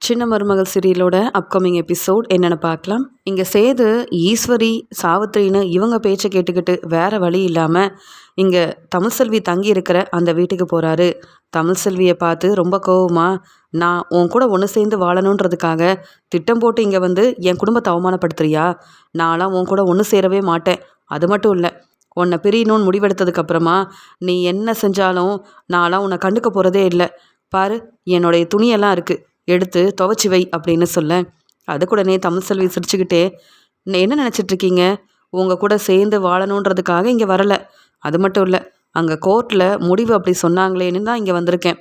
சின்ன மருமகள் சீரியலோட upcoming episode என்னென்னு பார்க்கலாம். இங்கே சேது, ஈஸ்வரி, சாவித்திரின்னு இவங்க பேச்சை கேட்டுக்கிட்டு வேற வழி இல்லாமல் இங்கே தமிழ்செல்வி தங்கி இருக்கிற அந்த வீட்டுக்கு போகிறாரு. தமிழ்செல்வியை பார்த்து ரொம்ப கோவமா, நான் உன் கூட ஒன்று சேர்ந்து வாழணுன்றதுக்காக திட்டம் போட்டு இங்கே வந்து என் குடும்பத்தை அவமானப்படுத்துறியா? நான்லாம் உன் கூட ஒன்று சேரவே மாட்டேன். அது மட்டும் இல்லை, உன்னை பிரியணும்னு முடிவெடுத்ததுக்கப்புறமா நீ என்ன செஞ்சாலும் நான்லாம் உன்னை கண்டுக்க போகிறதே இல்லை. பாரு, என்னுடைய துணியெல்லாம் இருக்குது, எடுத்து துவைச்சி வை அப்படின்னு சொல்ல, அதுக்கூடனே தமிழ்செல்வி சிரிச்சுக்கிட்டே, என்ன நினச்சிட்ருக்கீங்க? உங்கள் கூட சேர்ந்து வாழணுன்றதுக்காக இங்கே வரலை. அது மட்டும் இல்லை, அங்கே கோர்ட்டில் முடிவு அப்படி சொன்னாங்களேன்னு தான் இங்கே வந்திருக்கேன்.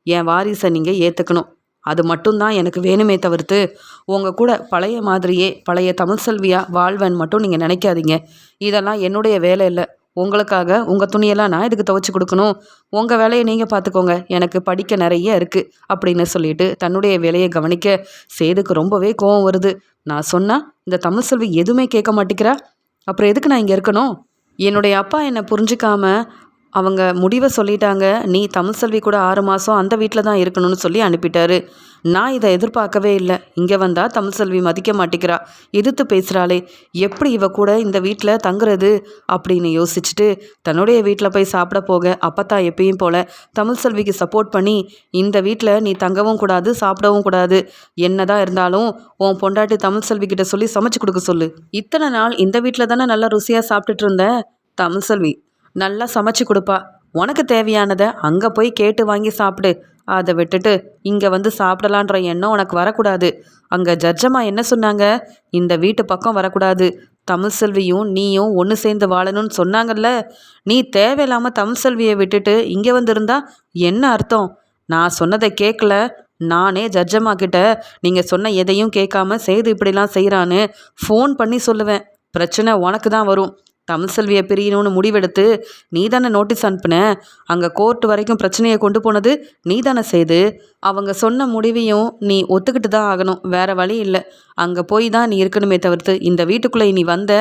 என் வாரிசை நீங்கள் ஏற்றுக்கணும், அது மட்டும்தான் எனக்கு வேணுமே தவிர்த்து உங்கள் கூட பழைய மாதிரியே பழைய தமிழ்செல்வியாக வாழ்வேன்னு மட்டும் நீங்கள் நினைக்காதீங்க. இதெல்லாம் என்னுடைய வேலை இல்லை. உங்களுக்காக உங்கள் துணியெல்லாம் நான் இதுக்கு துவைச்சி கொடுக்கணும்? உங்கள் வேலையை நீங்கள் பார்த்துக்கோங்க, எனக்கு படிக்க நிறைய இருக்குது அப்படின்னு சொல்லிட்டு தன்னுடைய வேலையை கவனிக்க சேதுக்கு ரொம்பவே கோவம் வருது. நான் சொன்னால் இந்த தமிழ்செல்வி எதுவுமே கேட்க மாட்டேங்கிறா, அப்புறம் எதுக்கு நான் இங்கே இருக்கணும்? என்னுடைய அப்பா என்னை புரிஞ்சிக்காம அவங்க முடிவை சொல்லிட்டாங்க. நீ தமிழ்செல்வி கூட 6 மாதம் அந்த வீட்டில் தான் இருக்கணும்னு சொல்லி அனுப்பிட்டாரு. நான் இதை எதிர்பார்க்கவே இல்லை. இங்கே வந்தால் தமிழ்செல்வி மதிக்க மாட்டேங்கிறா, எதிர்த்து பேசுகிறாளே, எப்படி இவ கூட இந்த வீட்டில் தங்குறது அப்படின்னு யோசிச்சுட்டு தன்னுடைய வீட்டில் போய் சாப்பிட போக அப்பத்தான் எப்பயும் போல் தமிழ்செல்விக்கு சப்போர்ட் பண்ணி, இந்த வீட்டில் நீ தங்கவும் கூடாது, சாப்பிடவும் கூடாது, என்னதான் இருந்தாலும் உன் பொண்டாட்டி தமிழ்செல்வி கிட்ட சொல்லி சமைச்சு கொடுக்க சொல்லு. இத்தனை நாள் இந்த வீட்டில் தானே நல்லா ருசியாக சாப்பிட்டுட்டு இருந்த. தமிழ்செல்வி நல்லா சமைச்சு கொடுப்பா, உனக்கு தேவையானதை அங்கே போய் கேட்டு வாங்கி சாப்பிடு. அதை விட்டுட்டு இங்கே வந்து சாப்பிடலான்ற எண்ணம் உனக்கு வரக்கூடாது. அங்கே ஜட்ஜம்மா என்ன சொன்னாங்க? இந்த வீட்டு பக்கம் வரக்கூடாது, தமிழ்செல்வியும் நீயும் ஒன்று சேர்ந்து வாழணும்னு சொன்னாங்கல்ல. நீ தேவையில்லாமல் தமிழ்செல்வியை விட்டுட்டு இங்கே வந்திருந்தா என்ன அர்த்தம்? நான் சொன்னதை கேட்கல. நானே ஜட்ஜம்மா கிட்ட நீங்கள் சொன்ன எதையும் கேட்காம சேது இப்படிலாம் செய்கிறான்னு ஃபோன் பண்ணி சொல்லுவேன். பிரச்சனை உனக்கு தான் வரும். தமிழ்செல்வியை பிரியணும்னு முடிவெடுத்து நீ தானே நோட்டீஸ் அனுப்புன. அங்கே கோர்ட் வரைக்கும் பிரச்சனையை கொண்டு போனது நீ தானே சேது. அவங்க சொன்ன முடிவையும் நீ ஒத்துக்கிட்டு தான் ஆகணும், வேற வழி இல்லை. அங்கே போய் தான் நீ இருக்கணுமே தவிர்த்து இந்த வீட்டுக்குள்ளே நீ வந்த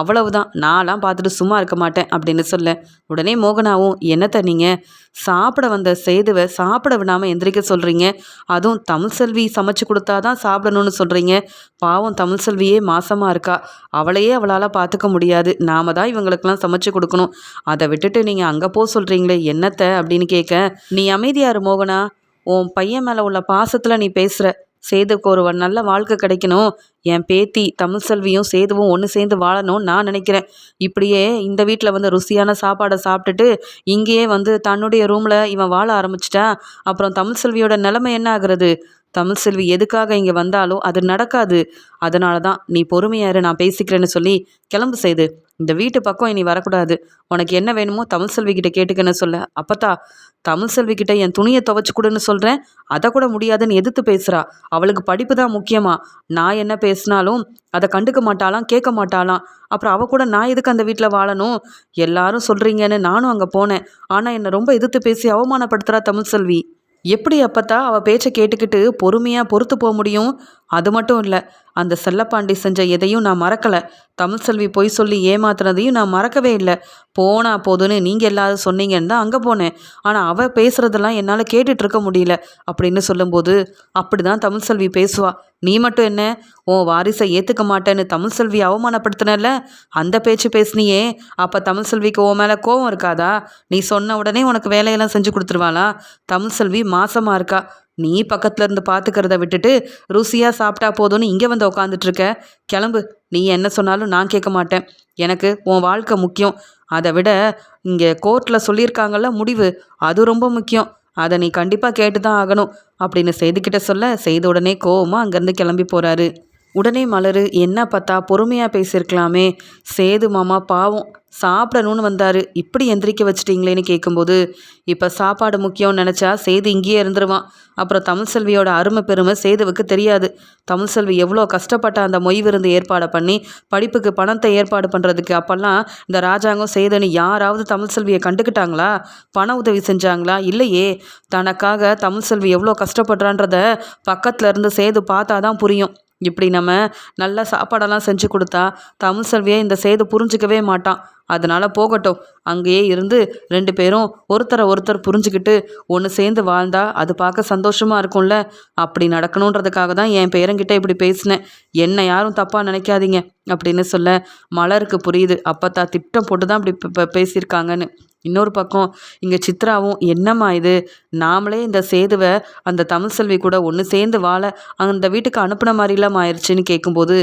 அவ்வளவுதான், நான்லாம் பார்த்துட்டு சும்மா இருக்க மாட்டேன் அப்படின்னு சொல்ல, உடனே மோகனாவும், என்னத்தை நீங்கள் சாப்பிட வந்த சேதுவை சாப்பிட விடாமல் எந்திரிக்க சொல்கிறீங்க? அதுவும் தமிழ்செல்வி சமைச்சு கொடுத்தா தான் சாப்பிடணும்னு சொல்கிறீங்க. பாவம் தமிழ்செல்வியே மாசமாக இருக்கா, அவளையே அவளால் பார்த்துக்க முடியாது, நாம தான் இவங்களுக்கெல்லாம் சமைச்சு கொடுக்கணும். அதை விட்டுட்டு நீங்கள் அங்கே போக சொல்கிறீங்களே, என்னத்தை அப்படின்னு கேட்க, நீ அமைதியாரு மோகனா, உன் பையன் மேலே உள்ள பாசத்தில் நீ பேசுகிற. சேதுக்கு ஒரு நல்ல வாழ்க்கை கிடைக்கணும், என் பேத்தி தமிழ்செல்வியும் சேதுவும் ஒன்று சேர்ந்து வாழணும்னு நான் நினைக்கிறேன். இப்படியே இந்த வீட்டில் வந்து ருசியான சாப்பாடை சாப்பிட்டுட்டு இங்கேயே வந்து தன்னுடைய ரூமில் இவன் வாழ ஆரம்பிச்சிட்டா அப்புறம் தமிழ்செல்வியோட நிலைமை என்ன ஆகுறது? தமிழ்செல்வி எதுக்காக இங்கே வந்தாலும் அது நடக்காது. அதனால தான் நீ பொறுமையாரு, நான் பேசிக்கிறேன்னு சொல்லி கிளம்பு செய்து. இந்த வீட்டு பக்கம் இனி வரக்கூடாது. உனக்கு என்ன வேணுமோ தமிழ்செல்வி கிட்ட கேட்டுக்கன்னு சொல்ல, அப்பத்தா தமிழ்செல்வி கிட்ட என் துணியை துவைச்சு கொடுன்னு சொல்கிறேன், அதை கூட முடியாதுன்னு எதிர்த்து பேசுகிறா. அவளுக்கு படிப்பு தான் முக்கியமா? நான் என்ன பேசினாலும் அதை கண்டுக்க மாட்டாளாம், கேட்க மாட்டாளாம். அப்புறம் அவள் கூட நான் எதுக்கு அந்த வீட்டில் வாழணும்? எல்லாரும் சொல்கிறீங்கன்னு நானும் அங்கே போனேன், ஆனால் என்னை ரொம்ப எதிர்த்து பேசி அவமானப்படுத்துகிறா தமிழ்செல்வி. எப்படி அப்பத்தா அவள் பேச்சை கேட்டுக்கிட்டு பொறுமையாக பொறுத்து போக முடியும்? அது மட்டும் இல்லை, அந்த செல்லப்பாண்டி செஞ்ச எதையும் நான் மறக்கலை. தமிழ்செல்வி பொய் சொல்லி ஏமாத்துனதையும் நான் மறக்கவே இல்லை. போனா போதுன்னு நீங்கள் எல்லாரும் சொன்னீங்கன்னு தான் அங்கே போனேன். ஆனால் அவள் பேசுகிறதெல்லாம் என்னால் கேட்டுட்டு இருக்க முடியல அப்படின்னு சொல்லும்போது, அப்படி தான் தமிழ்செல்வி பேசுவா. நீ மட்டும் என்ன, உன் வாரிசை ஏற்றுக்க மாட்டேன்னு தமிழ்செல்வி அவமானப்படுத்தினல, அந்த பேச்சு பேசுனியே, அப்போ தமிழ்செல்விக்கு உன் மேலே கோவம் இருக்காதா? நீ சொன்ன உடனே உனக்கு வேலையெல்லாம் செஞ்சு கொடுத்துருவாளா? தமிழ்செல்வி மாசமாக இருக்கா, நீ பக்கத்தில் இருந்து பார்த்துக்கிறத விட்டுட்டு ருசியாக சாப்பிட்டா போதும்னு இங்கே வந்து உக்காந்துட்ருக்க. கிளம்பு, நீ என்ன சொன்னாலும் நான் கேட்க மாட்டேன். எனக்கு உன் வாழ்க்கை முக்கியம். அதை விட இங்கே கோர்ட்டில் சொல்லியிருக்காங்கல்ல முடிவு, அது ரொம்ப முக்கியம். அதை நீ கண்டிப்பாக கேட்டு தான் ஆகணும் அப்படின்னு செய்துக்கிட்ட சொல்ல, செய்த உடனே கோவமாக அங்கேருந்து கிளம்பி போகிறாரு. உடனே மலரு, என்ன பார்த்தா பொறுமையாக பேசியிருக்கலாமே, சேது மாமா பாவம் சாப்பிடணும்னு வந்தார், இப்படி எந்திரிக்க வச்சிட்டிங்களேன்னு கேட்கும்போது, இப்போ சாப்பாடு முக்கியம்னு நினச்சா சேது இங்கேயே இருந்துருவான். அப்புறம் தமிழ்செல்வியோட அருமை பெருமை சேதுவுக்கு தெரியாது. தமிழ்செல்வி எவ்வளோ கஷ்டப்பட்ட அந்த மொய் விருந்து ஏற்பாடு பண்ணி படிப்புக்கு பணத்தை ஏற்பாடு பண்ணுறதுக்கு. அப்போல்லாம் இந்த ராஜாங்கம் சேதுன்னு யாராவது தமிழ்செல்வியை கண்டுக்கிட்டாங்களா? பண உதவி செஞ்சாங்களா? இல்லையே. தனக்காக தமிழ்செல்வி எவ்வளோ கஷ்டப்படுறான்றத பக்கத்தில் இருந்து சேது பார்த்தா தான் புரியும். இப்படி நம்ம நல்ல சாப்பாடெல்லாம் செஞ்சு கொடுத்தா தமிழ்செல்வியை இந்த சேது புரிஞ்சிக்கவே மாட்டான். அதனால் போகட்டும். அங்கேயே இருந்து 2 பேரும் ஒருத்தரை ஒருத்தர் புரிஞ்சுக்கிட்டு ஒன்று சேர்ந்து வாழ்ந்தா அது பார்க்க சந்தோஷமாக இருக்கும்ல. அப்படி நடக்கணுன்றதுக்காக தான் என் பேரங்கிட்ட இப்படி பேசினேன். என்னை யாரும் தப்பாக நினைக்காதீங்க அப்படின்னு சொல்ல மலருக்கு புரியுது அப்பத்தா திட்டம் போட்டு தான் இப்படி பேசியிருக்காங்கன்னு. இன்னொரு பக்கம் இங்கே சித்ராவும் என்னம்மா இது, நாமளே இந்த சேதுவை அந்த தமிழ்செல்வி கூட ஒன்று சேர்ந்து வாழ அந்த வீட்டுக்கு அனுப்புன மாதிரிலாம் ஆயிடுச்சுன்னு கேட்கும்போது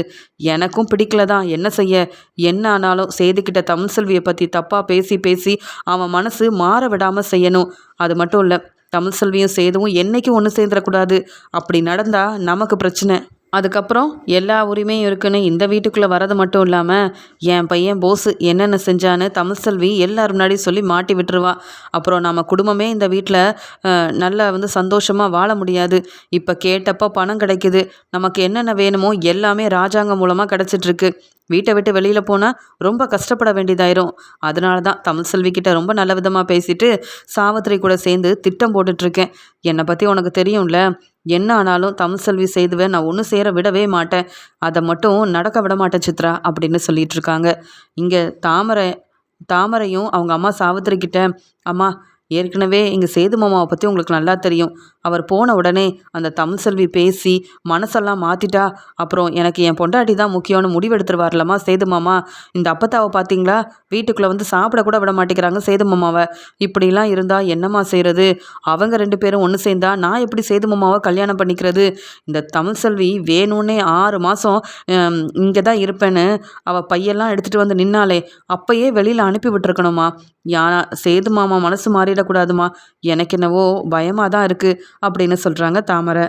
எனக்கும் பிடிக்கல தான். என்ன செய்ய, என்ன ஆனாலும் சேதுக்கிட்ட தமிழ்செல்வியை பற்றி தப்பாக பேசி பேசி அவன் மனசு மாற விடாமல் செய்யணும். அது மட்டும் இல்லை, தமிழ்செல்வியும் சேதுவும் என்றைக்கும் ஒன்று சேர்ந்துடக்கூடாது. அப்படி நடந்தால் நமக்கு பிரச்சனை. அதுக்கப்புறம் எல்லா உரிமையும் இருக்குன்னு இந்த வீட்டுக்குள்ளே வரது மட்டும் இல்லாமல் என் பையன் போஸு என்னென்ன செஞ்சான்னு தமிழ்செல்வி எல்லாரும் முன்னாடி சொல்லி மாட்டி விட்டுருவா. அப்புறம் நம்ம குடும்பமே இந்த வீட்டில் நல்லா சந்தோஷமாக வாழ முடியாது. இப்போ கேட்டப்போ பணம் கிடைக்குது, நமக்கு என்னென்ன வேணுமோ எல்லாமே ராஜாங்கம் மூலமாக கிடச்சிட்ருக்கு. வீட்டை விட்டு வெளியில் போனால் ரொம்ப கஷ்டப்பட வேண்டியதாயிரும். அதனால தான் தமிழ்செல்வி கிட்ட ரொம்ப நல்ல விதமாக பேசிட்டு சாவித்திரி கூட சேர்ந்து திட்டம் போட்டுட்ருக்கேன். என்னை பற்றி உனக்கு தெரியும்ல, என்ன ஆனாலும் தமிழ்செல்வி செய்துவேன், நான் ஒன்றும் சேர விடவே மாட்டேன். அதை மட்டும் நடக்க விட மாட்டேன் சித்ரா அப்படின்னு சொல்லிட்டு இருக்காங்க. இங்கே தாமரையும் அவங்க அம்மா சாவித்திரி கிட்ட, அம்மா ஏற்கனவே இங்கே சேது மாமாவை பற்றி உங்களுக்கு நல்லா தெரியும். அவர் போன உடனே அந்த தமிழ்செல்வி பேசி மனசெல்லாம் மாற்றிட்டா. அப்புறம் எனக்கு என் பொண்டாட்டி தான் முக்கியம்னு முடிவெடுத்துருவார்லம்மா சேது மாமா. இந்த அப்பத்தாவை பார்த்தீங்களா, வீட்டுக்குள்ளே சாப்பிட கூட விட மாட்டேங்கிறாங்க சேது மாமாவை. இப்படிலாம் இருந்தால் என்னம்மா செய்கிறது? அவங்க 2 பேரும் ஒன்று சேர்ந்தா நான் எப்படி சேது மாமாவை கல்யாணம் பண்ணிக்கிறது? இந்த தமிழ்செல்வி வேணும்னே 6 மாதம் இங்கே தான் இருப்பேன்னு அவள் பையெல்லாம் எடுத்துகிட்டு வந்து நின்னாலே அப்பயே வெளியில் அனுப்பி விட்டுருக்கணுமா? சேது மாமா மனசு மாறிடக்கூடாதுமா. எனக்கு என்னவோ பயமாக தான் இருக்குது அப்படின்னு சொல்கிறாங்க தாமரை.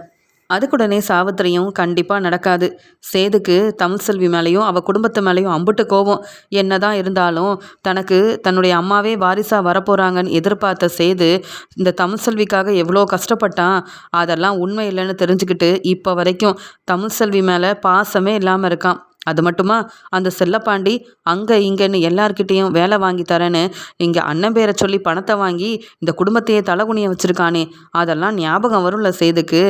அதுக்குடனே சாவித்திரியும் கண்டிப்பாக நடக்காது. சேதுக்கு தமிழ்செல்வி மேலேயும் அவள் குடும்பத்து மேலேயும் அம்புட்டு கோபம். என்னதான் இருந்தாலும் தனக்கு தன்னுடைய அம்மாவே வாரிசாக வரப்போகிறாங்கன்னு எதிர்பார்த்த சேது இந்த தமிழ்செல்விக்காக எவ்வளோ கஷ்டப்பட்டான். அதெல்லாம் உண்மை இல்லைன்னு தெரிஞ்சுக்கிட்டு இப்போ வரைக்கும் தமிழ்செல்வி மேலே பாசமே இல்லாமல் இருக்கான். அது மட்டுமா, அந்த செல்லப்பாண்டி அங்கே இங்கேன்னு எல்லார்கிட்டேயும் வேலை வாங்கி தரேன்னு இங்கே அண்ணன் பேரை சொல்லி பணத்தை வாங்கி இந்த குடும்பத்தையே தலகுனிய வச்சுருக்கானே, அதெல்லாம் ஞாபகம் வரும்ல சேதுக்கு.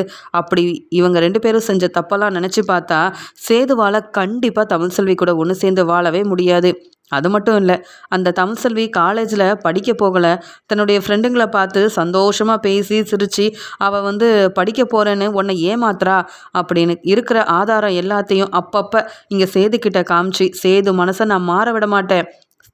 அப்படி இவங்க 2 பேரும் செஞ்ச தப்பெல்லாம் நினச்சி பார்த்தா சேதுவால் கண்டிப்பாக தமிழ்செல்வி கூட ஒன்று சேர்ந்து வாழவே முடியாது. அது மட்டும் இல்லை, அந்த தமிழ்செல்வி காலேஜில் படிக்க போகலை, தன்னுடைய ஃப்ரெண்டுங்களை பார்த்து சந்தோஷமாக பேசி சிரித்து அவள் படிக்க போகிறேன்னு உன்னை ஏமாத்துறா அப்படின்னு இருக்கிற ஆதாரம் எல்லாத்தையும் அப்பப்போ இங்கே சேதுக்கிட்ட காமிச்சு சேது மனசை நான் மாற விட மாட்டேன்.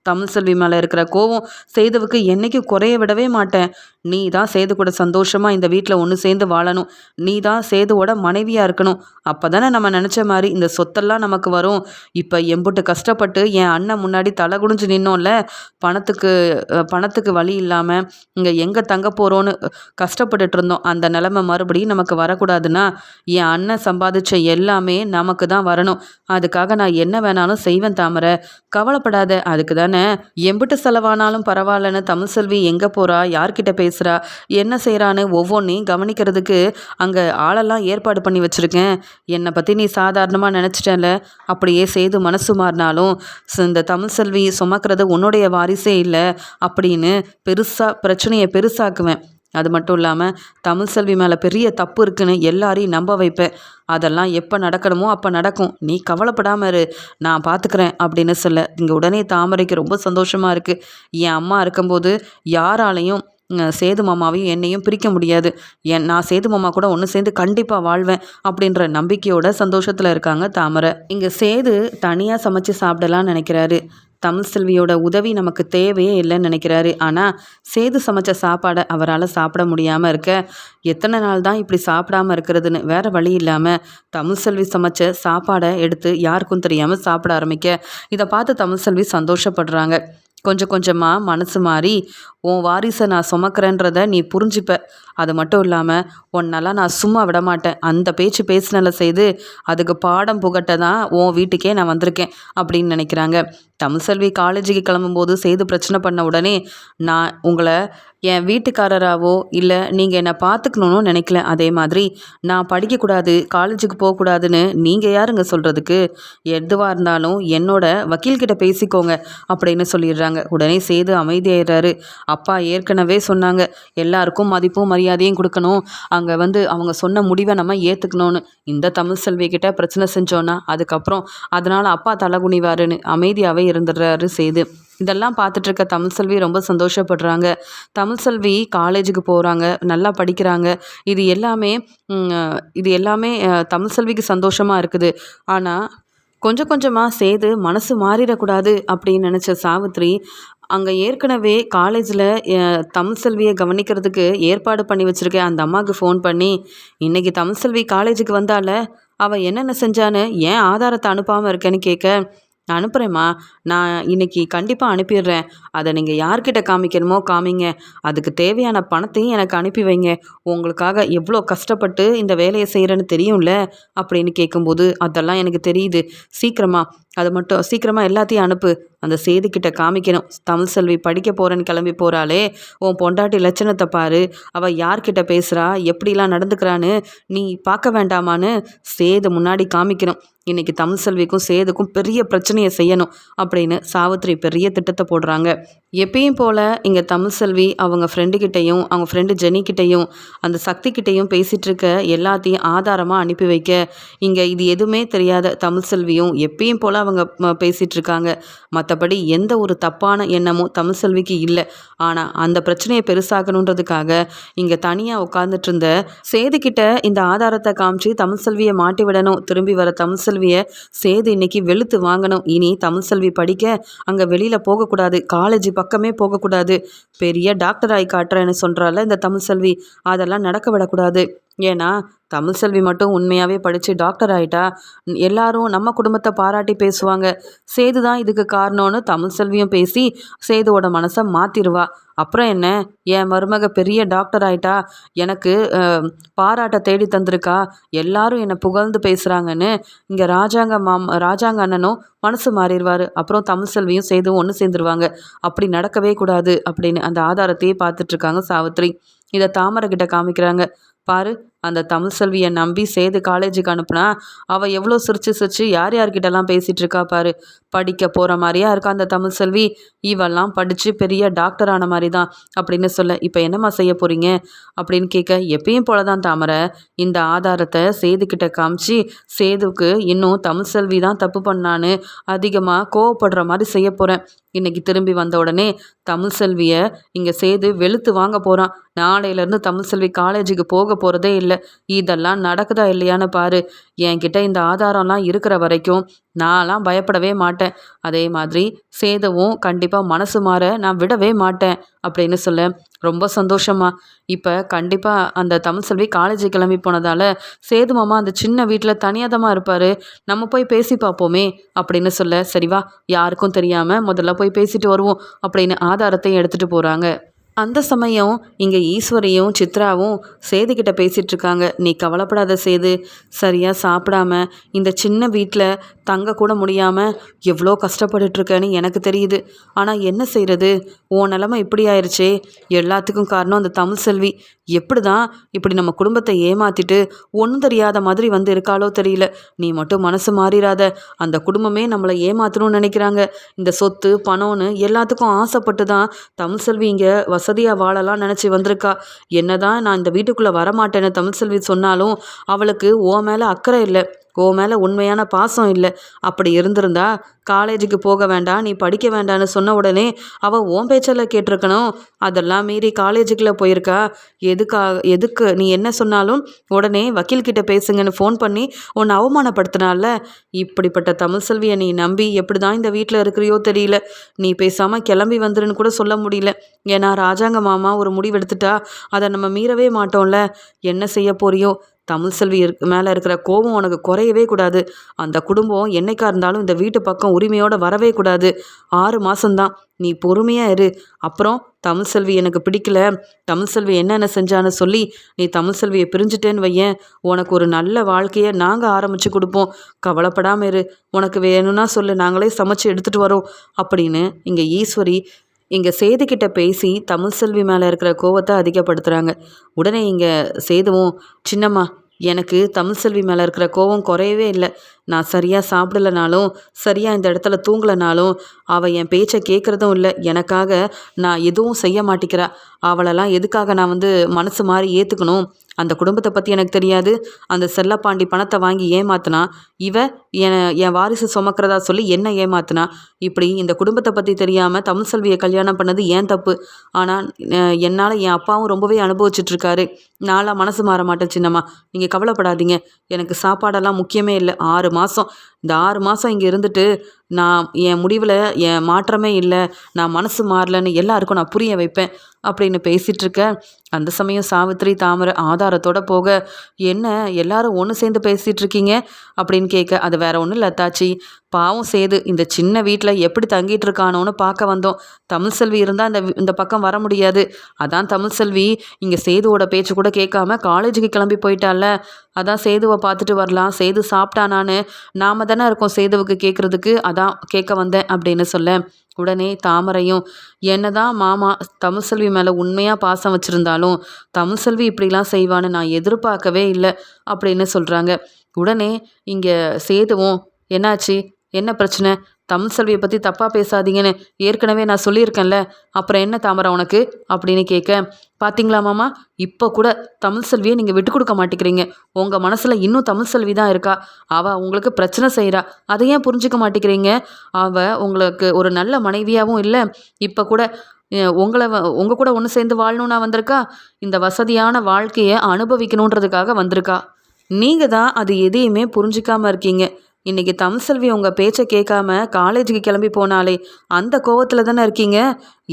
தமிழ்செல்வி மேலே இருக்கிற கோவம் சேதுவுக்கு என்றைக்கும் குறைய விடவே மாட்டேன். நீ தான் சேது கூட சந்தோஷமாக இந்த வீட்டில் ஒன்று சேர்ந்து வாழணும். நீ தான் சேதுவோட மனைவியாக இருக்கணும். அப்போ தானே நம்ம நினச்ச மாதிரி இந்த சொத்தெல்லாம் நமக்கு வரும். இப்போ எம்புட்டு கஷ்டப்பட்டு என் அண்ணன் முன்னாடி தலை குடிஞ்சு நின்னோம்ல, பணத்துக்கு வழி இல்லாமல் இங்கே எங்கே தங்க போகிறோன்னு கஷ்டப்பட்டுட்டு இருந்தோம். அந்த நிலைமை மறுபடியும் நமக்கு வரக்கூடாதுன்னா என் அண்ணன் சம்பாதிச்ச எல்லாமே நமக்கு தான் வரணும். அதுக்காக நான் என்ன வேணாலும் செய்வேன் தாமரை, கவலைப்படாத. அதுக்கு தானே எம்பிட்டு செலவானாலும் பரவாயில்லன்னு தமிழ்செல்வி எங்கே போகிறா, யார்கிட்ட பேசுகிறா, என்ன செய்கிறான்னு ஒவ்வொன்றையும் கவனிக்கிறதுக்கு அங்கே ஆளெல்லாம் ஏற்பாடு பண்ணி வச்சுருக்கேன். என்னை பற்றி நீ சாதாரணமாக நினச்சிட்டல. அப்படியே சேது மனசு மாறினாலும் இந்த தமிழ்செல்வி சுமக்கிறது உன்னுடைய வாரிசே இல்லை அப்படின்னு பிரச்சனையை பெருசாக்குவேன். அது மட்டும் இல்லாமல் தமிழ்செல்வி மேலே பெரிய தப்பு இருக்குன்னு எல்லாரையும் நம்ப வைப்பேன். அதெல்லாம் எப்போ நடக்கணுமோ அப்போ நடக்கும். நீ கவலைப்படாமல் இரு, நான் பார்த்துக்கிறேன் அப்படின்னு சொல்ல இங்கே உடனே தாமரைக்கு ரொம்ப சந்தோஷமாக இருக்குது. என் அம்மா இருக்கும்போது யாராலையும் சேது மாமாவையும் என்னையும் பிரிக்க முடியாது. நான் சேது மாமா கூட ஒன்று சேர்ந்து கண்டிப்பாக வாழ்வேன் அப்படின்ற நம்பிக்கையோட சந்தோஷத்தில் இருக்காங்க தாமரை. இங்கே சேது தனியாக சமைச்சு சாப்பிடலான்னு நினைக்கிறாரு. தமிழ்செல்வியோட உதவி நமக்கு தேவையே இல்லைன்னு நினைக்கிறாரு. ஆனால் சேது சமைச்ச சாப்பாடை அவரால் சாப்பிட முடியாமல் இருக்க எத்தனை நாள் தான் இப்படி சாப்பிடாமல் இருக்கிறதுன்னு வேறு வழி இல்லாமல் தமிழ்செல்வி சமைச்ச சாப்பாடை எடுத்து யாருக்கும் தெரியாமல் சாப்பிட ஆரம்பிக்க இதை பார்த்து தமிழ்செல்வி சந்தோஷப்படுறாங்க. கொஞ்சம் கொஞ்சமாக மனசு மாறி உன் வாரிசை நான் சுமக்கிறேன்றதை நீ புரிஞ்சுப்ப. அது மட்டும் இல்லாமல் உன்னெல்லாம் நான் சும்மா விட மாட்டேன். அந்த பேச்சு பேசினால செய்து அதுக்கு பாடம் புகட்ட தான் உன் வீட்டுக்கே நான் வந்திருக்கேன் அப்படின்னு நினைக்கிறாங்க. தமிழ்செல்வி காலேஜுக்கு கிளம்பும்போது சேது பிரச்சனை பண்ண உடனே நான் உங்களை என் வீட்டுக்காரராவோ இல்லை நீங்கள் என்னை பார்த்துக்கணுன்னு நினைக்கல. அதே மாதிரி நான் படிக்கக்கூடாது, காலேஜுக்கு போகக்கூடாதுன்னு நீங்கள் யாருங்க சொல்கிறதுக்கு? எதுவாக இருந்தாலும் என்னோட வக்கீல்கிட்ட பேசிக்கோங்க அப்படின்னு சொல்லிடுறாங்க. உடனே சேது அமைதியாயிடுறாரு. அப்பா ஏற்கனவே சொன்னாங்க, எல்லாருக்கும் மதிப்பும் மரியாதை மரியாதையும் கொடுக்கணும். அங்கே வந்து அவங்க சொன்ன முடிவை நம்ம ஏற்றுக்கணும்னு இந்த தமிழ் செல்வி கிட்ட பிரச்சனை செஞ்சோன்னா அதுக்கப்புறம் அதனால் அப்பா தலகுனிவாருன்னு அமைதியாகவே இருந்துடுறாரு சேது. இதெல்லாம் பார்த்துட்டு இருக்க தமிழ் செல்வி ரொம்ப சந்தோஷப்படுறாங்க. தமிழ் செல்வி காலேஜுக்கு போகிறாங்க, நல்லா படிக்கிறாங்க. இது எல்லாமே இது எல்லாமே தமிழ் செல்விக்கு சந்தோஷமாக இருக்குது. ஆனால் கொஞ்சம் கொஞ்சமாக சேது மனசு மாறிடக்கூடாது அப்படின்னு நினச்ச சாவித்ரி அங்கே ஏற்கனவே காலேஜில் தமிழ் செல்வியை கவனிக்கிறதுக்கு ஏற்பாடு பண்ணி வச்சுருக்கேன் அந்த அம்மாவுக்கு ஃபோன் பண்ணி, இன்றைக்கி தமிழ் செல்வி காலேஜுக்கு வந்தால அவள் என்னென்ன செஞ்சான்னு ஏன் ஆதாரத்தை அனுப்பாமல் இருக்கேன்னு கேட்க, அனுப்புகிறேம்மா, நான் இன்னைக்கு கண்டிப்பாக அனுப்பிடுறேன். அதை நீங்கள் யார்கிட்ட காமிக்கணுமோ காமிங்க. அதுக்கு தேவையான பணத்தையும் எனக்கு அனுப்பி வைங்க. உங்களுக்காக எவ்வளோ கஷ்டப்பட்டு இந்த வேலையை செய்கிறேன்னு தெரியும்ல அப்படின்னு கேட்கும்போது, அதெல்லாம் எனக்கு தெரியுது. சீக்கிரமாக எல்லாத்தையும் அனுப்பு. அந்த சேதுக்கிட்ட காமிக்கணும். தமிழ் செல்வி படிக்க போகிறேன்னு கிளம்பி போகிறாளே, உன் பொண்டாட்டி லட்சணத்தை பாரு, அவள் யார்கிட்ட பேசுகிறா, எப்படிலாம் நடந்துக்கிறான்னு நீ பார்க்க வேண்டாமான்னு சேது முன்னாடி காமிக்கணும். இன்றைக்கி தமிழ் செல்விக்கும் சேதுக்கும் பெரிய பிரச்சனையை செய்யணும் அப்படின்னு சாவித்ரி பெரிய திட்டத்தை போடுறாங்க. எப்பயும் போல் இங்கே தமிழ் செல்வி அவங்க ஃப்ரெண்டுக்கிட்டையும் அவங்க ஃப்ரெண்டு ஜெனிக்கிட்டையும் அந்த சக்திக்கிட்டையும் பேசிகிட்டு இருக்க எல்லாத்தையும் ஆதாரமாக அனுப்பி வைக்க, இங்கே இது எதுவுமே தெரியாத தமிழ் செல்வியும் எப்பயும் போல் அவங்க பேசிகிட்டு இருக்காங்க. மற்றபடி எந்த ஒரு தப்பான எண்ணமும் தமிழ் செல்விக்கு இல்லை. ஆனால் அந்த பிரச்சனையை பெருசாக்கணுன்றதுக்காக இங்கே தனியாக உட்காந்துட்டு இருந்த சேதுக்கிட்ட இந்த ஆதாரத்தை காமிச்சு தமிழ் செல்வியை மாட்டி விடணும். திரும்பி வர தமிழ் செல்வியை சேது இன்னைக்கு வெளுத்து வாங்கணும். இனி தமிழ் செல்வி படிக்க அங்கே வெளியில் போகக்கூடாது, காலேஜ் பக்கமே போகக்கூடாது. பெரிய டாக்டர் ஆகி காட்டுறேன்னு சொல்கிறால இந்த தமிழ் செல்வி, அதெல்லாம் நடக்க விடக்கூடாது. ஏன்னா தமிழ் செல்வி மட்டும் உண்மையாகவே படித்து டாக்டர் ஆகிட்டா எல்லாரும் நம்ம குடும்பத்தை பாராட்டி பேசுவாங்க. சேது தான் இதுக்கு காரணம்னு தமிழ் செல்வியும் பேசி சேதுவோட மனசை மாற்றிடுவா. அப்புறம் என்ன, என் மருமக பெரிய டாக்டர் ஆகிட்டா, எனக்கு பாராட்டை தேடி தந்திருக்கா, எல்லாரும் என்னை புகழ்ந்து பேசுகிறாங்கன்னு இங்கே ராஜாங்க அண்ணனும் மனசு மாறிடுவார். அப்புறம் தமிழ் செல்வியும் சேதுவும் ஒன்று சேர்ந்துருவாங்க. அப்படி நடக்கவே கூடாது அப்படின்னு அந்த ஆதாரத்தையே பார்த்துட்ருக்காங்க சாவித்ரி. இதை தாமரை கிட்ட காமிக்கிறாங்க. பாரு, அந்த தமிழ் செல்வியை நம்பி சேது காலேஜுக்கு அனுப்புனா அவள் எவ்வளோ சிரிச்சு யார்கிட்டலாம் பேசிகிட்டு இருக்கா பாரு. படிக்க போகிற மாதிரியா இருக்கா அந்த தமிழ் செல்வி, இவெல்லாம் படித்து பெரிய டாக்டர் ஆன மாதிரி தான் அப்படின்னு சொல்ல, இப்போ என்னம்மா செய்ய போகிறீங்க அப்படின்னு கேட்க, எப்பயும் போல தான் தாமரை, இந்த ஆதாரத்தை சேதுக்கிட்ட காமிச்சு சேதுவுக்கு இன்னும் தமிழ் செல்வி தான் தப்பு பண்ணான்னு அதிகமாக கோவப்படுற மாதிரி செய்ய போகிறேன். இன்றைக்கி திரும்பி வந்த உடனே தமிழ் செல்வியை இங்கே சேது வெளுத்து வாங்க போகிறான். நாளையிலேருந்து தமிழ் செல்வி காலேஜுக்கு போக போகிறதே இல்லை. இதெல்லாம் நடக்குதா இல்லையான்னு பாரு. என்கிட்ட இந்த ஆதாரம்லாம் இருக்கிற வரைக்கும் நான்லாம் பயப்படவே மாட்டேன். அதே மாதிரி சேதுவும் கண்டிப்பாக மனசு மாற நான் விடவே மாட்டேன் அப்படின்னு சொல்ல, ரொம்ப சந்தோஷமா. இப்போ கண்டிப்பாக அந்த தமிழ் செல்வி காலேஜ் கிளம்பி போனதால் சேது மாமா அந்த சின்ன வீட்டில் தனியாதமாக இருப்பார், நம்ம போய் பேசி பார்ப்போமே அப்படின்னு சொல்ல, சரிவா, யாருக்கும் தெரியாமல் முதல்ல போய் பேசிட்டு வருவோம் அப்படின்னு ஆதாரத்தையும் எடுத்துகிட்டு போகிறாங்க. அந்த சமயம் இங்கே ஈஸ்வரியும் சித்ராவும் சேதுக்கிட்ட பேசிகிட்டு இருக்காங்க. நீ கவலைப்படாத சேது, சரியாக சாப்பிடாம இந்த சின்ன வீட்டில் தங்க கூட முடியாமல் எவ்வளோ கஷ்டப்பட்டுட்ருக்கேன்னு எனக்கு தெரியுது. ஆனால் என்ன செய்கிறது, உன் நிலமை இப்படி ஆயிடுச்சே. எல்லாத்துக்கும் காரணம் அந்த தமிழ் செல்வி. எப்படி தான் இப்படி நம்ம குடும்பத்தை ஏமாற்றிட்டு ஒன்றும் தெரியாத மாதிரி வந்து இருக்காளோ தெரியல. நீ மட்டும் மனசு மாறிடாத. அந்த குடும்பமே நம்மளை ஏமாற்றணும்னு நினைக்கிறாங்க. இந்த சொத்து பணம்னு எல்லாத்துக்கும் ஆசைப்பட்டு தான் தமிழ் செல்வி இங்கே வசதியாக வாழலாம் நினச்சி வந்திருக்கா. என்னதான் நான் இந்த வீட்டுக்குள்ளே வரமாட்டேன்னு தமிழ் செல்வி சொன்னாலும் அவளுக்கு ஓ மேலே அக்கறை இல்லை, ஓ மேலே உண்மையான பாசம் இல்லை. அப்படி இருந்திருந்தா காலேஜுக்கு போக வேண்டாம், நீ படிக்க வேண்டான்னு சொன்ன உடனே அவள் ஓன் பேச்செல்லாம் கேட்டிருக்கணும். அதெல்லாம் மீறி காலேஜுக்குள்ளே போயிருக்கா. எதுக்கு நீ என்ன சொன்னாலும் உடனே வக்கீல்கிட்ட பேசுங்கன்னு ஃபோன் பண்ணி உன்னை அவமானப்படுத்தினால. இப்படிப்பட்ட தமிழ் செல்வியை நீ நம்பி எப்படி தான் இந்த வீட்டில் இருக்கிறியோ தெரியல. நீ பேசாமல் கிளம்பி வந்துருன்னு கூட சொல்ல முடியல. ஏன்னா ராஜாங்க மாமா ஒரு முடிவெடுத்துட்டா அதை நம்ம மீறவே மாட்டோம்ல. என்ன செய்ய போறியோ. தமிழ் செல்வி மேலே இருக்கிற கோபம் உனக்கு குறையவே கூடாது. அந்த குடும்பம் என்னைக்கா இருந்தாலும் இந்த வீட்டு பக்கம் உரிமையோடு வரவே கூடாது. 6 மாதம்தான், நீ பொறுமையாக இரு. அப்புறம் தமிழ் செல்வி எனக்கு பிடிக்கல, தமிழ் செல்வி என்னென்ன செஞ்சான்னு சொல்லி நீ தமிழ் செல்வியை பிரிஞ்சுட்டேன்னு வையேன், உனக்கு ஒரு நல்ல வாழ்க்கையை நாங்கள் ஆரம்பித்து கொடுப்போம். கவலைப்படாமல் இரு. உனக்கு வேணும்னா சொல்லு, நாங்களே சமைச்சு எடுத்துகிட்டு வரோம் அப்படின்னு இங்கே ஈஸ்வரி இங்கே சேதுக்கிட்ட பேசி தமிழ் செல்வி மேலே இருக்கிற கோவத்தை அதிகப்படுத்துகிறாங்க. உடனே இங்கே சேதுவும், சின்னம்மா, எனக்கு தமிழ் செல்வி மேலே இருக்கிற கோவம் குறையவே இல்லை. நான் சரியாக சாப்பிடலனாலும் சரியாக இந்த இடத்துல தூங்கலைனாலும் அவள் என் பேச்சை கேட்குறதும் இல்லை. எனக்காக நான் எதுவும் செய்ய மாட்டேங்கிறா. அவளெல்லாம் எதுக்காக நான் மனசு மாறி ஏற்றுக்கணும்? அந்த குடும்பத்தை பற்றி எனக்கு தெரியாது. அந்த செல்லப்பாண்டி பணத்தை வாங்கி ஏமாத்துனா, என் வாரிசு சுமக்கிறதா சொல்லி என்ன ஏமாத்துனா. இப்படி இந்த குடும்பத்தை பற்றி தெரியாமல் தமிழ்செல்வியை கல்யாணம் பண்ணது ஏன் தப்பு. ஆனால் என்னால் என் அப்பாவும் ரொம்பவே அனுபவிச்சிட்ருக்காரு. நான்லாம் மனசு மாற மாட்டேன் சின்னம்மா. நீங்கள் கவலைப்படாதீங்க. எனக்கு சாப்பாடெல்லாம் முக்கியமே இல்லை. 6 மாதம் இந்த 6 மாதம் இங்கே இருந்துட்டு நான் என் முடிவில் என் மாற்றமே இல்லை, நான் மனசு மாறலன்னு எல்லாருக்கும் நான் புரிய வைப்பேன் அப்படின்னு பேசிகிட்ருக்க. அந்த சமயம் சாவித்திரி தாமரை ஆதாரத்தோட போக, என்ன எல்லாரும் ஒன்று சேர்ந்து பேசிகிட்டு இருக்கீங்க அப்படின்னு கேட்க, அது வேற ஒன்றும் இல்லை அத்தாச்சி. பாவம் சேது இந்த சின்ன வீட்டில் எப்படி தங்கிட்டு இருக்கானோன்னு பார்க்க வந்தோம். தமிழ்செல்வி இருந்தால் இந்த பக்கம் வர முடியாது. அதான் தமிழ்செல்வி இங்கே சேதுவோட பேச்சு கூட கேட்காம காலேஜுக்கு கிளம்பி போயிட்டால. அதான் சேதுவை பார்த்துட்டு வரலாம், சேது சாப்பிட்டானான்னு நாம தானே இருக்கோம் சேதுவுக்கு கேட்குறதுக்கு, அதான் கேட்க வந்தேன் அப்படின்னு சொல்ல, உடனே தாமரையும் என்னதான் மாமா தமிழ்செல்வி மேலே உண்மையாக பாசம் வச்சுருந்தாலும் தமிழ்செல்வி இப்படிலாம் செய்வான்னு நான் எதிர்பார்க்கவே இல்லை அப்படின்னு சொல்கிறாங்க. உடனே இங்கே சேதுவும் என்னாச்சு, என்ன பிரச்சனை, தமிழ்செல்வியை பற்றி தப்பாக பேசாதீங்கன்னு ஏற்கனவே நான் சொல்லியிருக்கேன்ல, அப்புறம் என்ன தாமரை உனக்கு அப்படின்னு கேட்க, பார்த்தீங்களா மாமா, இப்போ கூட தமிழ்செல்வியை நீங்கள் விட்டு கொடுக்க மாட்டேங்கிறீங்க. உங்கள் மனசில் இன்னும் தமிழ்செல்வி தான் இருக்கா. அவள் உங்களுக்கு பிரச்சனை செய்கிறா, அதை ஏன் புரிஞ்சிக்க மாட்டேங்கிறீங்க? அவள் உங்களுக்கு ஒரு நல்ல மனைவியாகவும் இல்லை, இப்போ கூட உங்கள் கூட ஒன்று சேர்ந்து வாழணுன்னா வந்திருக்கா. இந்த வசதியான வாழ்க்கையை அனுபவிக்கணுன்றதுக்காக வந்திருக்கா. நீங்கள் தான் அது எதையுமே புரிஞ்சிக்காமல் இருக்கீங்க. இன்றைக்கி தமிழ்செல்வி உங்கள் பேச்சை கேட்காம காலேஜுக்கு கிளம்பி போனாலே அந்த கோவத்தில் தானே இருக்கீங்க.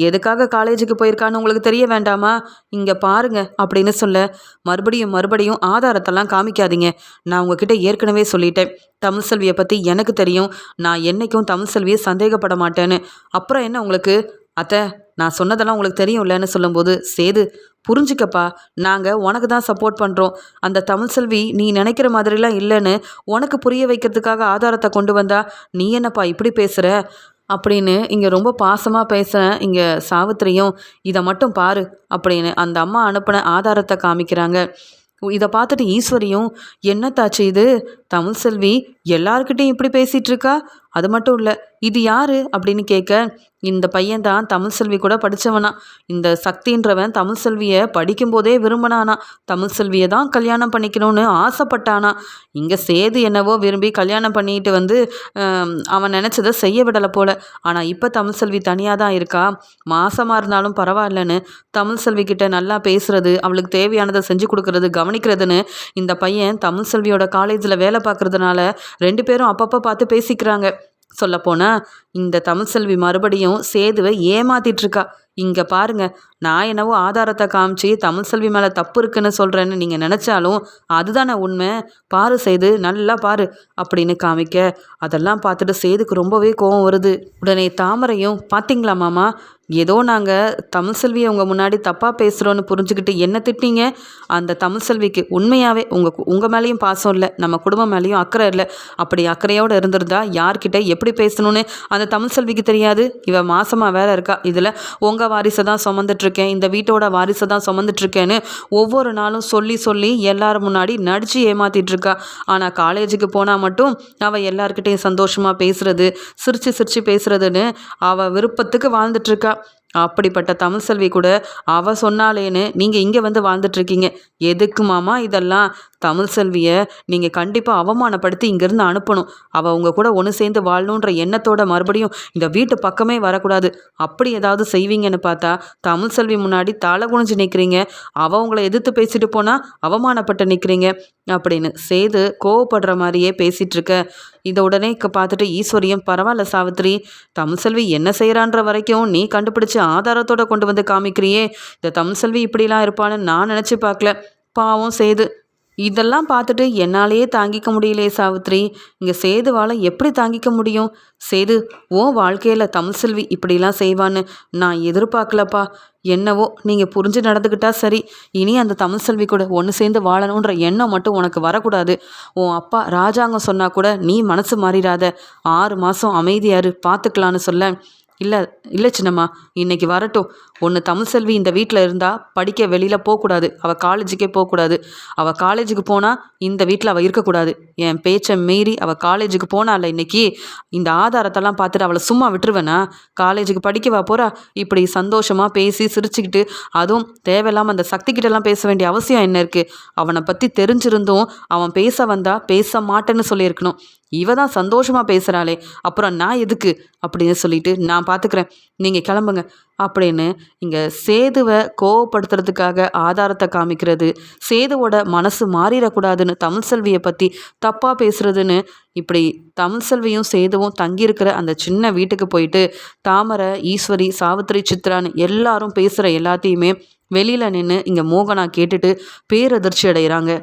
எதுக்காக காலேஜுக்கு போயிருக்கான்னு உங்களுக்கு தெரிய வேண்டாமா? இங்கே பாருங்க அப்படின்னு சொல்ல, மறுபடியும் ஆதாரத்தெல்லாம் காமிக்காதீங்க. நான் உங்ககிட்ட ஏற்கனவே சொல்லிட்டேன், தமிழ்செல்வியை பற்றி எனக்கு தெரியும். நான் என்றைக்கும் தமிழ்செல்வியை சந்தேகப்பட மாட்டேன்னு. அப்புறம் என்ன உங்களுக்கு? அத்தை, நான் சொன்னதெல்லாம் உங்களுக்கு தெரியும்லன்னு சொல்லும்போது, சேது புரிஞ்சுக்கப்பா, நாங்கள் உனக்கு தான் சப்போர்ட் பண்ணுறோம். அந்த தமிழ்செல்வி நீ நினைக்கிற மாதிரிலாம் இல்லைன்னு உனக்கு புரிய வைக்கிறதுக்காக ஆதாரத்தை கொண்டு வந்தா நீ என்னப்பா இப்படி பேசுகிற அப்படின்னு இங்கே ரொம்ப பாசமாக பேசுகிறேன். இங்கே சாவித்திரியும் இதை மட்டும் பாரு அப்படின்னு அந்த அம்மா அனுப்பின ஆதாரத்தை காமிக்கிறாங்க. இதை பார்த்துட்டு ஈஸ்வரியும் என்னத்தாச்சு இது, தமிழ்செல்வி எல்லார்கிட்டையும் இப்படி பேசிகிட்டு இருக்கா, அது மட்டும் இல்லை இது யாரு அப்படின்னு கேட்க, இந்த பையன்தான் தமிழ்செல்வி கூட படித்தவனா. இந்த சக்தின்றவன் தமிழ்செல்வியை படிக்கும்போதே விரும்பினானா, தமிழ்செல்வியை தான் கல்யாணம் பண்ணிக்கணும்னு ஆசைப்பட்டானா. இங்கே சேது என்னவோ விரும்பி கல்யாணம் பண்ணிட்டு அவன் நினச்சதை செய்ய விடலை போல. ஆனால் இப்போ தமிழ்செல்வி தனியாக தான் இருக்கா. மாசமாக இருந்தாலும் பரவாயில்லன்னு தமிழ்செல்வி கிட்ட நல்லா பேசுறது, அவளுக்கு தேவையானதை செஞ்சு கொடுக்கறது, கவனிக்கிறதுன்னு இந்த பையன் தமிழ்செல்வியோட காலேஜில் வேலை பார்க்குறதுனால 2 பேரும் அப்பப்போ பார்த்து பேசிக்கிறாங்க. சொல்லப்போனால் இந்த தமிழ்செல்வி மறுபடியும் சேதுவை ஏமாத்திட்டுருக்கா. இங்கே பாருங்க, நான் என்னவோ ஆதாரத்தை காமிச்சு தமிழ்செல்வி மேலே தப்பு இருக்குன்னு சொல்கிறேன்னு நீங்கள் நினச்சாலும் அதுதானே உண்மை. பாரு சேது, நல்லா பாரு அப்படின்னு காமிக்க, அதெல்லாம் பார்த்துட்டு சேதுக்கு ரொம்பவே கோவம் வருது. உடனே தாமரையும், பார்த்தீங்களா மாமா, ஏதோ நாங்கள் தமிழ்செல்வியை உங்கள் முன்னாடி தப்பாக பேசுகிறோன்னு புரிஞ்சுக்கிட்டு என்ன திட்டிங்க. அந்த தமிழ்செல்விக்கு உண்மையாகவே உங்கள் மேலேயும் பாசம் இல்லை, நம்ம குடும்பம் மேலேயும் அக்கறை இல்லை. அப்படி அக்கறையோடு இருந்திருந்தா யார்கிட்ட எப்படி பேசணும்னு அந்த தமிழ்செல்விக்கு தெரியாது. இவள் மாசமாக வேற இருக்கா, இதில் உங்கள் வாரிசை தான் சுமந்துட்டுருக்கேன், இந்த வீட்டோட வாரிசை தான் சுமந்துட்டுருக்கேன்னு ஒவ்வொரு நாளும் சொல்லி எல்லாரும் முன்னாடி நடித்து ஏமாத்திட்டுருக்கா. ஆனால் காலேஜுக்கு போனால் மட்டும் அவள் எல்லார்கிட்டையும் சந்தோஷமாக பேசுகிறது, சிரித்து பேசுகிறதுன்னு அவள் விருப்பத்துக்கு வாழ்ந்துட்டுருக்கா. அப்படிப்பட்ட தமிழ்செல்வி கூட அவ சொன்னாலேன்னு நீங்கள் இங்கே வாழ்ந்துட்டுருக்கீங்க. எதுக்கு மாமா இதெல்லாம்? தமிழ்செல்வியை நீங்கள் கண்டிப்பாக அவமானப்படுத்தி இங்கேருந்து அனுப்பணும். அவள் உங்கள் கூட ஒன்று சேர்ந்து வாழணுன்ற எண்ணத்தோட மறுபடியும் இந்த வீட்டு பக்கமே வரக்கூடாது. அப்படி ஏதாவது செய்வீங்கன்னு பார்த்தா தமிழ்செல்வி முன்னாடி தலை குனிஞ்சு நிற்கிறீங்க, அவள் உங்களை எதிர்த்து பேசிட்டு போனால் அவமானப்பட்டு நிற்கிறீங்க அப்படின்னு சேது கோவப்படுற மாதிரியே பேசிகிட்டு இருக்க. இதை உடனே பார்த்துட்டு ஈஸ்வரியும், பரவாயில்ல சாவித்திரி, தமிழ்செல்வி என்ன செய்கிறான்ற வரைக்கும் நீ கண்டுபிடிச்சி ஆதாரத்தோட கொண்டு காமிக்கிறியே, இந்த தமிழ்செல்வி இப்படிலாம் இருப்பான்னு நான் நினச்சி பார்க்கல. பாவம் சேது. இதெல்லாம் பார்த்துட்டு என்னாலேயே தாங்கிக்க முடியலையே சாவித்ரி. இங்கே சேதுவால் எப்படி தாங்கிக்க முடியும்? சேது, ஓ வாழ்க்கையில் தமிழ்செல்வி இப்படிலாம் செய்வான்னு நான் எதிர்பார்க்கலப்பா. என்னவோ நீங்கள் புரிஞ்சு நடந்துக்கிட்டா சரி. இனி அந்த தமிழ்செல்வி கூட ஒன்று சேர்ந்து வாழணுன்ற எண்ணம் மட்டும் உனக்கு வரக்கூடாது. உன் அப்பா ராஜாங்கம் சொன்னால் கூட நீ மனசு மாறிடாத. 6 மாதம் அமைதியாரு, பார்த்துக்கலான்னு சொல்ல, இல்லை சின்னம்மா, இன்னைக்கு வரட்டும். ஒன்று தமிழ்செல்வி இந்த வீட்டில் இருந்தால் படிக்க வெளியில் போகக்கூடாது, அவள் காலேஜுக்கே போகக்கூடாது. அவள் காலேஜுக்கு போனால் இந்த வீட்டில் அவள் இருக்கக்கூடாது. என் பேச்சை மீறி அவள் காலேஜுக்கு போனால இன்னைக்கு, இந்த ஆதாரத்தெல்லாம் பார்த்துட்டு அவளை சும்மா விட்டுருவேனா? காலேஜுக்கு படிக்கவா போறா? இப்படி சந்தோஷமாக பேசி சிரிச்சுக்கிட்டு, அதுவும் தேவையில்லாமல் அந்த சக்திகிட்டலாம் பேச வேண்டிய அவசியம் என்ன இருக்குது? அவனை பற்றி தெரிஞ்சிருந்தும் அவன் பேச வந்தா பேச மாட்டேன்னு சொல்லியிருக்கணும். இவ தான் சந்தோஷமாக பேசுகிறாளே, அப்புறம் நான் எதுக்கு அப்படின்னு சொல்லிட்டு, நான் பார்த்துக்கிறேன், நீங்கள் கிளம்புங்க அப்படின்னு இங்கே சேதுவை கோவப்படுத்துறதுக்காக ஆதாரத்தை காமிக்கிறது, சேதுவோட மனசு மாறிடக்கூடாதுன்னு தமிழ்செல்வியை பற்றி தப்பாக பேசுகிறதுன்னு, இப்படி தமிழ்செல்வியும் சேதுவும் தங்கியிருக்கிற அந்த சின்ன வீட்டுக்கு போயிட்டு தாமரை, ஈஸ்வரி, சாவித்திரி, சித்ரான்னு எல்லாரும் பேசுகிற எல்லாத்தையுமே வெளியில் நின்று இங்கே மோகனா கேட்டுட்டு பேரதிர்ச்சி அடைகிறாங்க.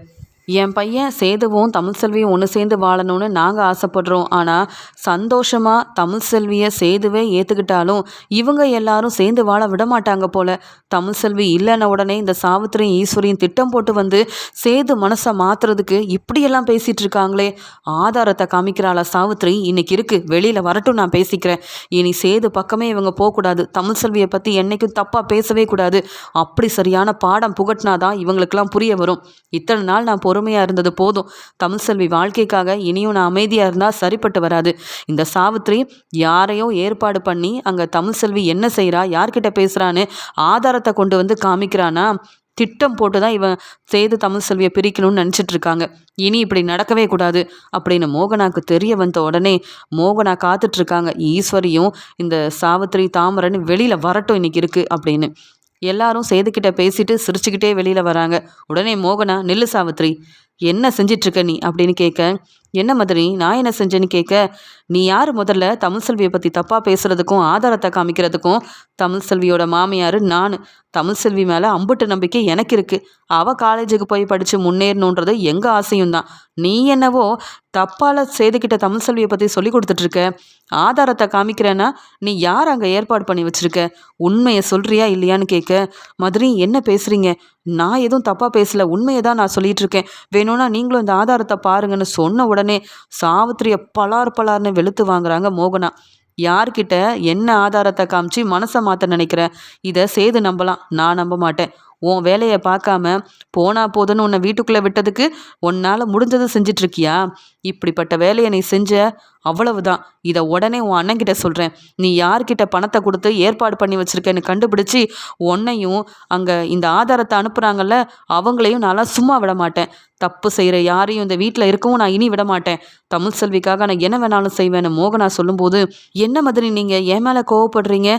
என் பையன் சேதுவும் தமிழ்செல்வியும் ஒன்று சேர்ந்து வாழணும்னு நாங்கள் ஆசைப்படுறோம். ஆனால் சந்தோஷமாக தமிழ்செல்வியை சேதுவே ஏற்றுக்கிட்டாலும் இவங்க எல்லாரும் சேர்ந்து வாழ விடமாட்டாங்க போல. தமிழ்செல்வி இல்லைன்ன உடனே இந்த சாவித்திரியும் ஈஸ்வரியும் திட்டம் போட்டு வந்து சேது மனசை மாற்றுறதுக்கு இப்படியெல்லாம் பேசிகிட்டு இருக்காங்களே. ஆதாரத்தை காமிக்கிறாளா சாவித்திரி? இன்னைக்கு இருக்குது, வெளியில் வரட்டும், நான் பேசிக்கிறேன். இனி சேது பக்கமே இவங்க போகக்கூடாது. தமிழ்செல்வியை பற்றி என்றைக்கும் தப்பாக பேசவே கூடாது. அப்படி சரியான பாடம் புகட்டினாதான் இவங்களுக்கெல்லாம் புரிய வரும். இத்தனை நாள் நான் பொறுமையாக இருந்தது போதும். தமிழ்செல்வி வாழ்க்கைக்காக இனியும் நான் அமைதியாக இருந்தால் சரிப்பட்டு வராது. இந்த சாவித்திரி யாரையோ ஏற்பாடு பண்ணி அங்கே தமிழ்செல்வி என்ன செய்கிறா, யார்கிட்ட பேசுகிறான்னு ஆதாரத்தை கொண்டு வந்து காமிக்கிறானா, திட்டம் போட்டு தான் இவன் சேது தமிழ்செல்வியை பிரிக்கணும்னு நினச்சிட்டு இருக்காங்க. இனி இப்படி நடக்கவே கூடாது அப்படின்னு மோகனாக்கு தெரிய வந்த உடனே மோகனா காத்துட்ருக்காங்க. ஈஸ்வரியும் இந்த சாவித்திரி தாமரைன்னு வெளியில் வரட்டும் இன்னைக்கு இருக்குது அப்படின்னு. எல்லாரும் சேதுக்கிட்ட பேசிட்டு சிரிச்சுக்கிட்டே வெளியில் வராங்க. உடனே மோகனா, நில்லு சாவித்திரி, என்ன செஞ்சிட்ருக்க நீ அப்படின்னு கேட்க, என்ன மதுரை நான் என்ன செஞ்சேன்னு கேட்க, நீ யார் முதல்ல தமிழ்செல்வியை பற்றி தப்பாக பேசுகிறதுக்கும் ஆதாரத்தை காமிக்கிறதுக்கும்? தமிழ்செல்வியோட மாமியார் நான். தமிழ்செல்வி மேலே அம்புட்டு நம்பிக்கை எனக்கு இருக்குது. அவள் காலேஜுக்கு போய் படித்து முன்னேறணுன்றது எங்கள் ஆசையும் தான். நீ என்னவோ தப்பால் சேதுக்கிட்ட தமிழ்செல்வியை பற்றி சொல்லி கொடுத்துட்ருக்க. ஆதாரத்தை காமிக்கிறேன்னா நீ யார் அங்கே ஏற்பாடு பண்ணி வச்சுருக்க? உண்மையை சொல்கிறியா இல்லையான்னு கேட்க, மதுரை என்ன பேசுகிறீங்க? நான் எதுவும் தப்பாக பேசலை, உண்மையை தான் நான் சொல்லிகிட்டு இருக்கேன். வேணும்னா நீங்களும் இந்த ஆதாரத்தை பாருங்கன்னு சொன்ன உடனே சாவித்திரியை பலார்னு வெளுத்து வாங்குறாங்க மோகனா. யார்கிட்ட என்ன ஆதாரத்தை காமிச்சு மனசை மாற்ற நினைக்கிற? இதை சேது நம்பலாம், நான் நம்ப மாட்டேன். உன் வேலையை பார்க்காம போனா போதுன்னு உன்னை வீட்டுக்குள்ளே விட்டதுக்கு உன்னால் முடிஞ்சதை செஞ்சிட்ருக்கியா? இப்படிப்பட்ட வேலையை நீ செஞ்ச, அவ்வளவுதான். இதை உடனே உன் அண்ணன்கிட்ட சொல்கிறேன். நீ யார்கிட்ட பணத்தை கொடுத்து ஏற்பாடு பண்ணி வச்சுருக்கேன்னு கண்டுபிடிச்சி உன்னையும் அங்கே இந்த ஆதாரத்தை அனுப்புகிறாங்கல்ல அவங்களையும் நான்லாம் சும்மா விட மாட்டேன். தப்பு செய்கிற யாரையும் இந்த வீட்டில் இருக்கவும் நான் இனி விட மாட்டேன். தமிழ்செல்விக்காக நான் என்ன வேணாலும் செய்வேன்னு மோகனா சொல்லும்போது, என்ன மாதிரி நீங்கள் என் மேலே கோவப்படுறீங்க?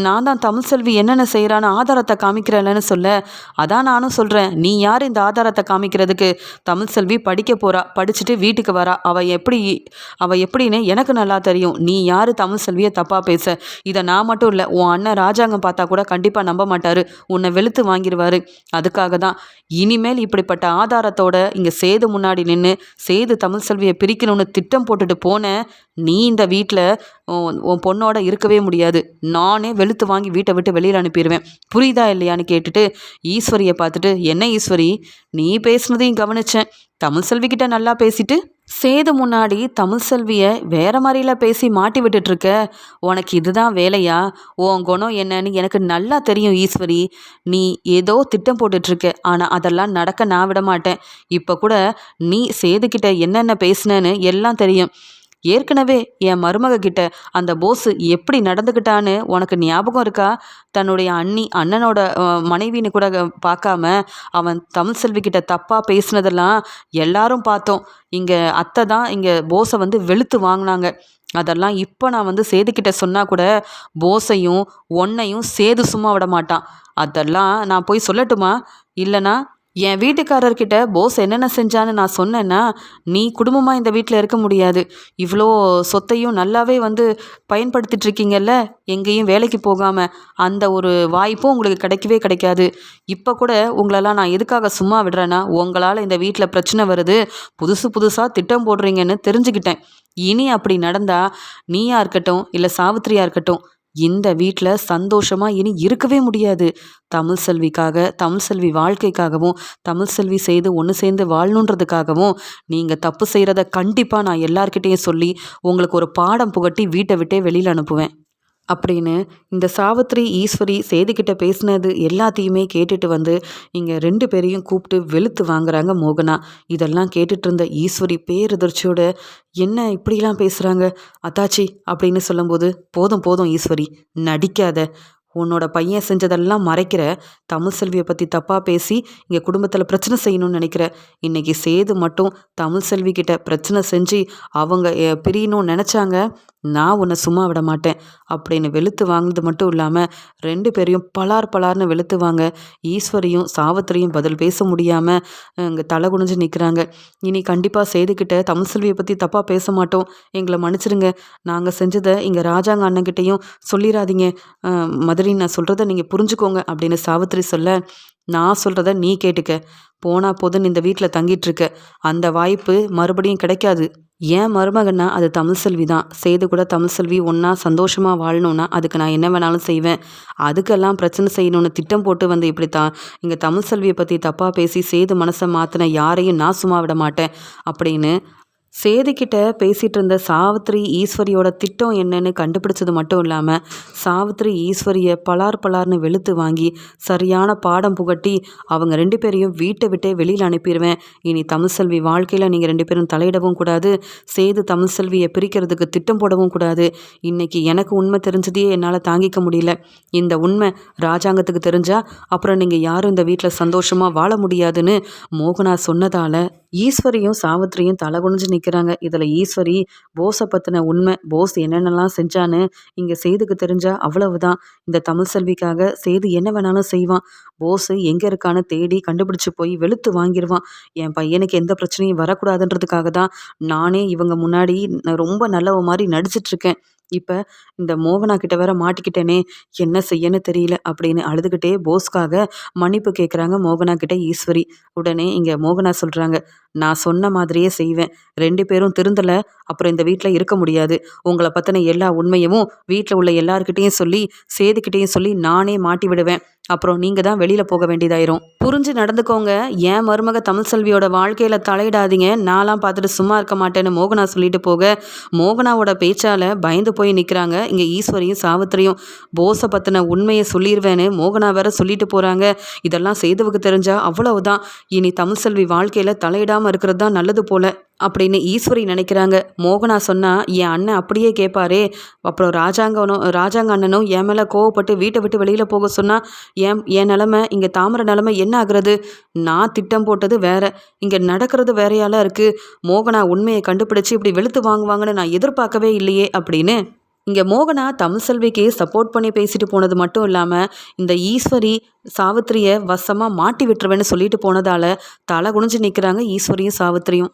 நான் தான் தமிழ்செல்வி என்னென்ன செய்கிறான்னு ஆதாரத்தை காமிக்கிறேன்னு சொல்ல, அதான் நானும் சொல்கிறேன். நீ யார் இந்த ஆதாரத்தை காமிக்கிறதுக்கு? தமிழ்செல்வி படிக்க போகிறா, படிச்சுட்டு வீட்டுக்கு வரா. அவள் எப்படின்னு எனக்கு நல்லா தெரியும். நீ யார் தமிழ்செல்வியை தப்பாக பேச? இதை நான் மட்டும் இல்லை, உன் அண்ணன் ராஜாங்கம் பார்த்தா கூட கண்டிப்பாக நம்ப மாட்டார், உன்னை வெளுத்து வாங்கிடுவார். அதுக்காக தான் இனிமேல் இப்படிப்பட்ட ஆதாரத்தோட இங்கே சேது முன்னாடி நின்று சேது தமிழ்செல்வியை பிரிக்கணும்னு திட்டம் போட்டுட்டு போன நீ இந்த வீட்டில் உன் பொண்ணோட இருக்கவே முடியாது. நானே வெளுத்து வாங்கி வீட்டை விட்டு வெளியில் அனுப்பிடுவேன். புரியுதா இல்லையான்னு கேட்டுட்டு ஈஸ்வரியை பார்த்துட்டு, என்ன ஈஸ்வரி, நீ பேசுனதையும் கவனிச்சேன். தமிழ்செல்விக்கிட்ட நல்லா பேசிட்டு சேது முன்னாடி தமிழ்செல்வியை வேற மாதிரில பேசி மாட்டி விட்டுட்ருக்க. உனக்கு இதுதான் வேலையா? உன் குணம் என்னன்னு எனக்கு நல்லா தெரியும் ஈஸ்வரி. நீ ஏதோ திட்டம் போட்டுட்ருக்க, ஆனால் அதெல்லாம் நடக்க நான் விட மாட்டேன். இப்போ கூட நீ சேதுக்கிட்ட என்னென்ன பேசுனேன்னு எல்லாம் தெரியும். ஏற்கனவே என் மருமக கிட்ட அந்த போஸ் எப்படி நடந்துக்கிட்டான்னு உனக்கு ஞாபகம் இருக்கா? தன்னுடைய அண்ணனோட மனைவின்னு கூட பார்க்காம அவன் தமிழ்செல்விக்கிட்ட தப்பாக பேசினதெல்லாம் எல்லாரும் பார்த்தோம். இங்கே அத்தை தான் இங்கே போஸை வந்து வெளுத்து வாங்கினாங்க. அதெல்லாம் இப்போ நான் வந்து சேதுக்கிட்ட சொன்னால் கூட போஸையும் ஒன்னையும் சேது சும்மா விட மாட்டான். அதெல்லாம் நான் போய் சொல்லட்டுமா? இல்லைனா என் வீட்டுக்காரர்கிட்ட போஸ் என்னென்ன செஞ்சான்னு நான் சொன்னேன்னா நீ குடும்பமாக இந்த வீட்டில் இருக்க முடியாது. இவ்வளோ சொத்தையும் நல்லாவே வந்து பயன்படுத்திகிட்ருக்கீங்கல்ல, எங்கேயும் வேலைக்கு போகாமல். அந்த ஒரு வாய்ப்பும் உங்களுக்கு கிடைக்கவே கிடைக்காது. இப்போ கூட உங்களெல்லாம் நான் எதுக்காக சும்மா விடுறேன்னா, உங்களால் இந்த வீட்டில் பிரச்சனை வருது, புதுசாக திட்டம் போடுறீங்கன்னு தெரிஞ்சுக்கிட்டேன். இனி அப்படி நடந்தால் நீயா இருக்கட்டும் இல்லை சாவித்திரியாக இருக்கட்டும், இந்த வீட்டில் சந்தோஷமாக இனி இருக்கவே முடியாது. தமிழ்செல்வி வாழ்க்கைக்காகவும் தமிழ்செல்வி ஒன்று சேர்ந்து வாழணுன்றதுக்காகவும் நீங்கள் தப்பு செய்கிறத கண்டிப்பாக நான் எல்லார்கிட்டேயும் சொல்லி உங்களுக்கு ஒரு பாடம் புகட்டி வீட்டை விட்டே வெளியில் அனுப்புவேன். அப்படின்னு இந்த சாவித்திரி ஈஸ்வரி சேதுக்கிட்ட பேசினது எல்லாத்தையுமே கேட்டுட்டு வந்து இங்கே 2 பேரையும் கூப்பிட்டு வெளுத்து வாங்குறாங்க மோகனா. இதெல்லாம் கேட்டுட்டு இருந்த ஈஸ்வரி பேரதிர்ச்சியோட, என்ன இப்படிலாம் பேசுகிறாங்க அத்தாச்சி அப்படின்னு சொல்லும்போது, போதும் போதும் ஈஸ்வரி, நடிக்காத. உன்னோட பையன் செஞ்சதெல்லாம் மறைக்கிற. தமிழ்செல்வியை பற்றி தப்பாக பேசி இங்கே குடும்பத்தில் பிரச்சனை செய்யணும்னு நினைக்கிற. இன்னைக்கு சேது மட்டும் தமிழ்செல்வி கிட்ட பிரச்சனை செஞ்சு அவங்க பிரியணும்னு நினச்சாங்க, நான் உன்னை சும்மா விட மாட்டேன் அப்படின்னு வெளுத்து வாங்கினது மட்டும் இல்லாமல் 2 பேரையும் பலார் பலார்னு வெளுத்துவாங்க. ஈஸ்வரியும் சாவித்திரியும் பதில் பேச முடியாமல் இங்கே தலை குனிஞ்சு நிற்கிறாங்க. இனி கண்டிப்பாக சேதுக்கிட்ட தமிழ்செல்வியை பற்றி தப்பாக பேச மாட்டோம், எங்களை மன்னிச்சிடுங்க. நாங்கள் செஞ்சதை இங்கே ராஜாங்க அண்ணன்கிட்டையும் சொல்லிடாதீங்க மதுரை, நான் சொல்கிறத நீங்கள் புரிஞ்சுக்கோங்க அப்படின்னு சாவித்திரி சொல்ல, நான் சொல்கிறத நீ கேட்டுக்க. போனா போதுன்னு இந்த வீட்டில் தங்கிட்டு இருக்க. அந்த வாய்ப்பு மறுபடியும் கிடைக்காது. ஏன் மருமகன்னா அது தமிழ்செல்வி தான். சேது கூட தமிழ்செல்வி ஒன்றா சந்தோஷமாக வாழணும்னா அதுக்கு நான் என்ன வேணாலும் செய்வேன். அதுக்கெல்லாம் பிரச்சனை செய்யணும்னு திட்டம் போட்டு வந்து இப்படி இங்கே தமிழ்செல்வியை பற்றி தப்பாக பேசி சேது மனசை மாற்றின யாரையும் நான் சும்மா விட மாட்டேன் அப்படின்னு சேதுக்கிட்ட பேசிகிட்டு இருந்த சாவித்திரி ஈஸ்வரியோட திட்டம் என்னன்னு கண்டுபிடிச்சது மட்டும் இல்லாமல் சாவித்திரி ஈஸ்வரியை பலார் பலார்னு வெளுத்து வாங்கி சரியான பாடம் புகட்டி அவங்க 2 பேரையும் வீட்டை விட்டே வெளியில் அனுப்பிடுவேன். இனி தமிழ்செல்வி வாழ்க்கையில் நீங்கள் 2 பேரும் தலையிடவும் கூடாது. சேது தமிழ்செல்வியை பிரிக்கிறதுக்கு திட்டம் போடவும் கூடாது. இன்னைக்கு எனக்கு உண்மை தெரிஞ்சதையே என்னால் தாங்கிக்க முடியல. இந்த உண்மை ராஜாங்கத்துக்கு தெரிஞ்சா அப்புறம் நீங்கள் யாரும் இந்த வீட்டில் சந்தோஷமாக வாழ முடியாதுன்னு மோகனா சொன்னதால் ஈஸ்வரியும் சாவித்திரியும் தலை குனிஞ்சு நிற்கிறாங்க. இதில் ஈஸ்வரி போஸை பற்றின உண்மை, போஸ் என்னென்னலாம் செஞ்சான்னு இங்கே சேதுக்கு தெரிஞ்சா அவ்வளவுதான். இந்த தமிழ்செல்விக்காக சேது என்ன வேணாலும் செய்வான். போஸு எங்கே இருக்கான்னு தேடி கண்டுபிடிச்சு போய் வெளுத்து வாங்கிடுவான். என் பையனுக்கு எந்த பிரச்சனையும் வரக்கூடாதுன்றதுக்காக தான் நானே இவங்க முன்னாடி ரொம்ப நல்லவ மாதிரி நடிச்சிட்ருக்கேன். இப்போ இந்த மோகனா கிட்ட வேற மாட்டிக்கிட்டேனே, என்ன செய்யன்னு தெரியல அப்படின்னு அழுதுகிட்டே போஸ்க்காக மன்னிப்பு கேட்குறாங்க மோகனா கிட்ட ஈஸ்வரி. உடனே இங்கே மோகனா சொல்கிறாங்க, நான் சொன்ன மாதிரியே செய்வேன். 2 பேரும் திருந்தலை, அப்புறம் இந்த வீட்டில் இருக்க முடியாது. உங்களை பற்றின எல்லா உண்மையும் வீட்டில் உள்ள எல்லார்கிட்டையும் சொல்லி சேதுக்கிட்டேயும் சொல்லி நானே மாட்டி விடுவேன். அப்புறம் நீங்கள் தான் வெளியில் போக வேண்டியதாயிரும். புரிஞ்சு நடந்துக்கோங்க. ஏன் மருமக தமிழ்செல்வியோட வாழ்க்கையில் தலையிடாதீங்க. நான்லாம் பார்த்துட்டு சும்மா இருக்க மாட்டேன்னு மோகனா சொல்லிட்டு போக, மோகனாவோட பேச்சால் பயந்து போய் நிற்கிறாங்க இங்கே ஈஸ்வரியும் சாவித்திரியும். போஸை பற்றின உண்மையை சொல்லிடுவேன்னு மோகனா வேற சொல்லிட்டு போகிறாங்க. இதெல்லாம் சேதுவுக்கு தெரிஞ்சா அவ்வளவுதான். இனி தமிழ்செல்வி வாழ்க்கையில் தலையிடாமல் இருக்கிறது தான் நல்லது போல அப்படின்னு ஈஸ்வரி நினைக்கிறாங்க. மோகனா சொன்னால் என் அண்ணன் அப்படியே கேட்பாரே, அப்புறம் ராஜாங்க அண்ணனும் என் மேலே கோவப்பட்டு வீட்டை விட்டு வெளியில் போக சொன்னால் என் நிலமை, இங்கே தாமரை நிலமை என்ன ஆகுறது? நான் திட்டம் போட்டது வேற, இங்கே நடக்கிறது வேறையால இருக்குது. மோகனா உண்மையை கண்டுபிடிச்சி இப்படி வெளுத்து வாங்குவாங்கன்னு நான் எதிர்பார்க்கவே இல்லையே அப்படின்னு இங்கே மோகனா தமிழ்செல்விக்கு சப்போர்ட் பண்ணி பேசிட்டு போனது மட்டும் இல்லாமல் இந்த ஈஸ்வரி சாவித்திரியை வசமாக மாட்டி விட்டுருவேன்னு சொல்லிட்டு போனதால் தலை குனிஞ்சு நிற்கிறாங்க ஈஸ்வரியும் சாவித்திரியும்.